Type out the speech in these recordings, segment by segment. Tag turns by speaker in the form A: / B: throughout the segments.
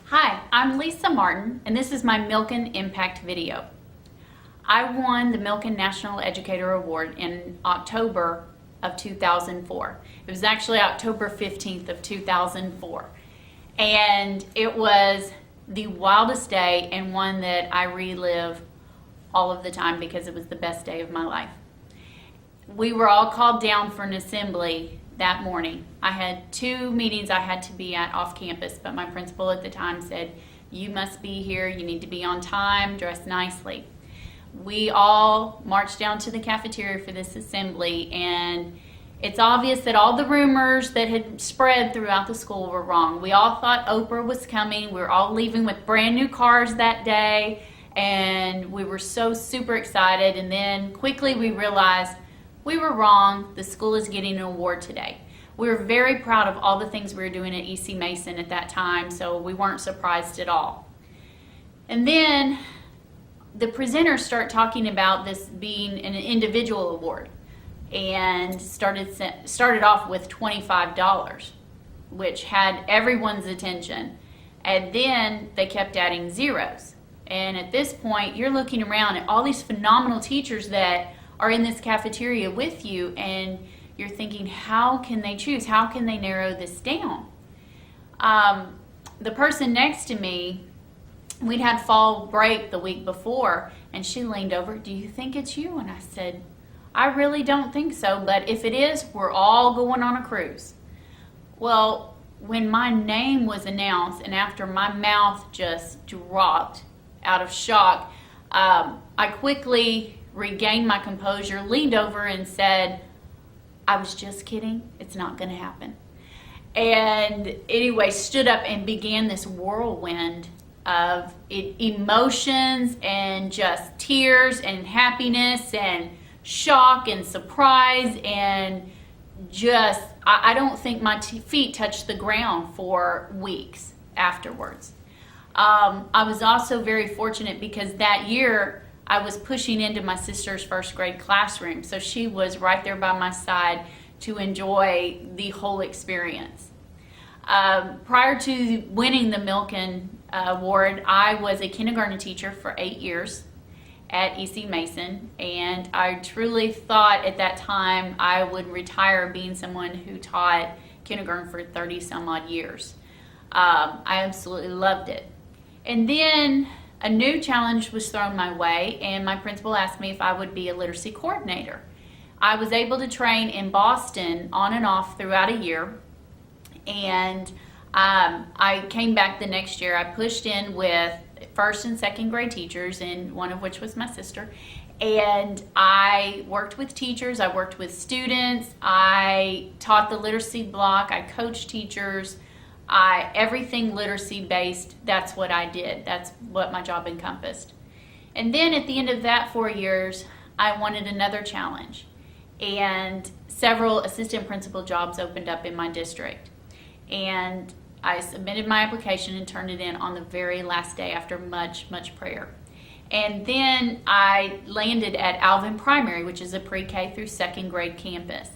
A: Hi, I'm Lesa Martin, and this is my Milken Impact video. I won the Milken National Educator Award in October of 2004. It was actually October 15th of 2004. And it was the wildest day and one that I relive all of the time because it was the best day of my life. We were all called down for an assembly that morning. I had 2 meetings I had to be at off campus, but my principal at the time said, "You must be here, you need to be on time, dress nicely." We all marched down to the cafeteria for this assembly, and it's obvious that all the rumors that had spread throughout the school were wrong. We all thought Oprah was coming. We were all leaving with brand new cars that day, and we were so super excited, and then quickly we realized we were wrong. The school is getting an award today. We were very proud of all the things we were doing at EC Mason at that time, so we weren't surprised at all. And then the presenters start talking about this being an individual award, and started off with $25, which had everyone's attention. And then they kept adding zeros. And at this point, you're looking around at all these phenomenal teachers that are in this cafeteria with you, and you're thinking, how can they choose? How can they narrow this down? The person next to me, we'd had fall break the week before, and she leaned over, "Do you think it's you?" And I said, "I really don't think so, but if it is, we're all going on a cruise." Well, when my name was announced, and after my mouth just dropped out of shock, I quickly regained my composure, leaned over and said, "I was just kidding. It's not going to happen." And anyway, stood up and began this whirlwind of emotions and just tears and happiness and shock and surprise, and just, I don't think my feet touched the ground for weeks afterwards. I was also very fortunate because that year I was pushing into my sister's first grade classroom, so she was right there by my side to enjoy the whole experience. Prior to winning the Milken Award, I was a kindergarten teacher for 8 years at EC Mason, and I truly thought at that time I would retire being someone who taught kindergarten for 30 some odd years. I absolutely loved it. And then a new challenge was thrown my way, and my principal asked me if I would be a literacy coordinator. I was able to train in Boston on and off throughout a year, and I came back the next year. I pushed in with first and second grade teachers, and one of which was my sister, and I worked with teachers, I worked with students, I taught the literacy block, I coached teachers. Everything literacy based, that's what I did. That's what my job encompassed. And then at the end of that 4 years, I wanted another challenge. And several assistant principal jobs opened up in my district. And I submitted my application and turned it in on the very last day after much, much prayer. And then I landed at Alvin Primary, which is a pre-K through second grade campus.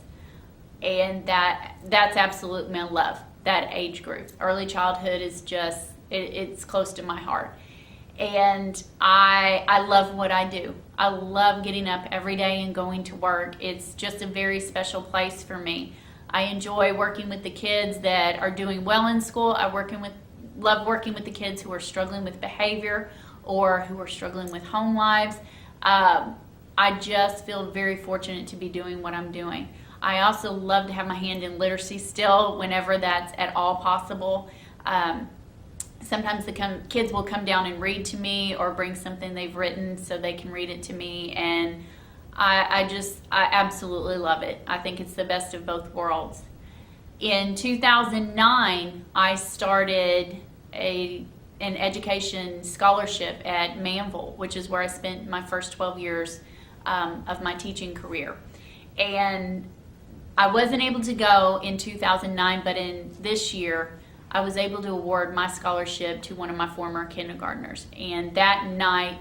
A: And that's absolute my love. That age group. Early childhood is just, it's close to my heart. And I love what I do. I love getting up every day and going to work. It's just a very special place for me. I enjoy working with the kids that are doing well in school. Love working with the kids who are struggling with behavior or who are struggling with home lives. I just feel very fortunate to be doing what I'm doing. I also love to have my hand in literacy still whenever that's at all possible. Sometimes the kids will come down and read to me or bring something they've written so they can read it to me, and I absolutely love it. I think it's the best of both worlds. In 2009, I started an education scholarship at Manville, which is where I spent my first 12 years of my teaching career. And I wasn't able to go in 2009, but in this year, I was able to award my scholarship to one of my former kindergartners. And that night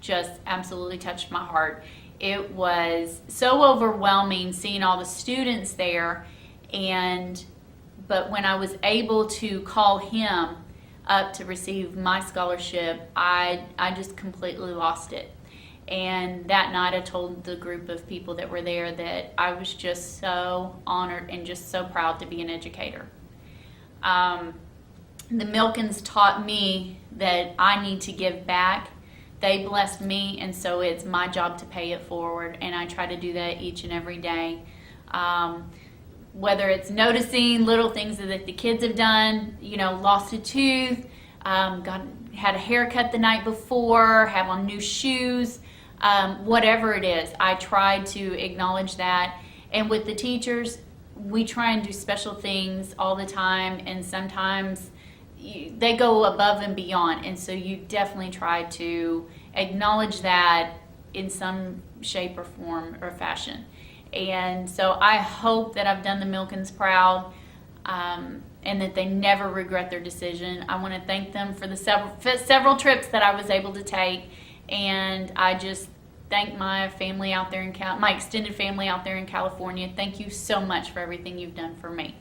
A: just absolutely touched my heart. It was so overwhelming seeing all the students there, but when I was able to call him, up to receive my scholarship, I just completely lost it. And that night I told the group of people that were there that I was just so honored and just so proud to be an educator. The Milkens taught me that I need to give back. They blessed me, and so it's my job to pay it forward, and I try to do that each and every day. Whether it's noticing little things that the kids have done, lost a tooth, had a haircut the night before, have on new shoes, whatever it is, I try to acknowledge that. And with the teachers, we try and do special things all the time, and sometimes they go above and beyond, and so you definitely try to acknowledge that in some shape or form or fashion. And so I hope that I've done the Milkens proud, and that they never regret their decision. I want to thank them for the several trips that I was able to take, and I just thank my family out there my extended family out there in California. Thank you so much for everything you've done for me.